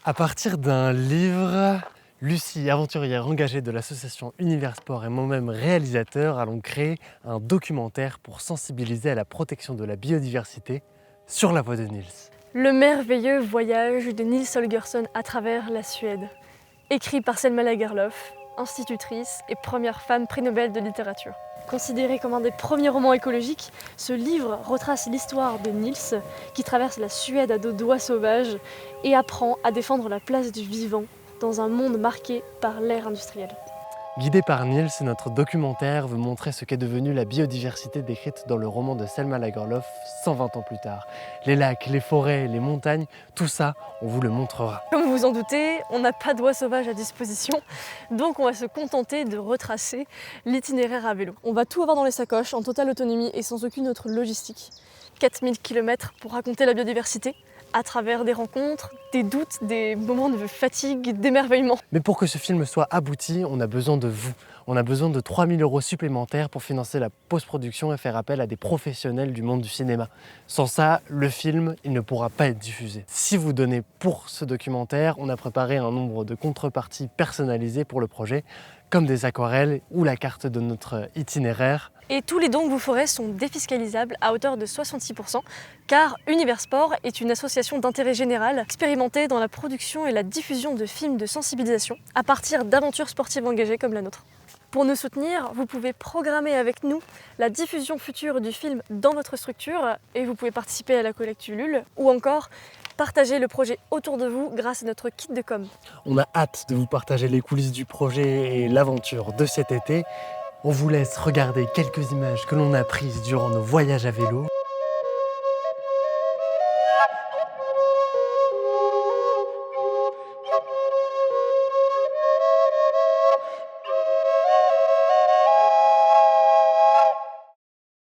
À partir d'un livre, Lucie, aventurière engagée de l'association Univers Sport et moi-même réalisateur, allons créer un documentaire pour sensibiliser à la protection de la biodiversité sur la voie de Niels. Le merveilleux voyage de Nils Holgersson à travers la Suède. Écrit par Selma Lagerlöf, institutrice et première femme prix Nobel de littérature. Considéré comme un des premiers romans écologiques, ce livre retrace l'histoire de Nils qui traverse la Suède à dos d'oies sauvages et apprend à défendre la place du vivant dans un monde marqué par l'ère industrielle. Guidé par Niels, notre documentaire veut montrer ce qu'est devenue la biodiversité décrite dans le roman de Selma Lagerlöf 120 ans plus tard. Les lacs, les forêts, les montagnes, tout ça, on vous le montrera. Comme vous vous en doutez, on n'a pas d'oies sauvages à disposition, donc on va se contenter de retracer l'itinéraire à vélo. On va tout avoir dans les sacoches, en totale autonomie et sans aucune autre logistique. 4000 km pour raconter la biodiversité, à travers des rencontres, des doutes, des moments de fatigue, d'émerveillement. Mais pour que ce film soit abouti, on a besoin de vous. On a besoin de 3 000 € supplémentaires pour financer la post-production et faire appel à des professionnels du monde du cinéma. Sans ça, le film, il ne pourra pas être diffusé. Si vous donnez pour ce documentaire, on a préparé un nombre de contreparties personnalisées pour le projet, comme des aquarelles ou la carte de notre itinéraire. Et tous les dons que vous ferez sont défiscalisables à hauteur de 66%, car Univers Sport est une association d'intérêt général expérimentée dans la production et la diffusion de films de sensibilisation à partir d'aventures sportives engagées comme la nôtre. Pour nous soutenir, vous pouvez programmer avec nous la diffusion future du film dans votre structure et vous pouvez participer à la collecte Ulule ou encore partager le projet autour de vous grâce à notre kit de com. On a hâte de vous partager les coulisses du projet et l'aventure de cet été. On vous laisse regarder quelques images que l'on a prises durant nos voyages à vélo.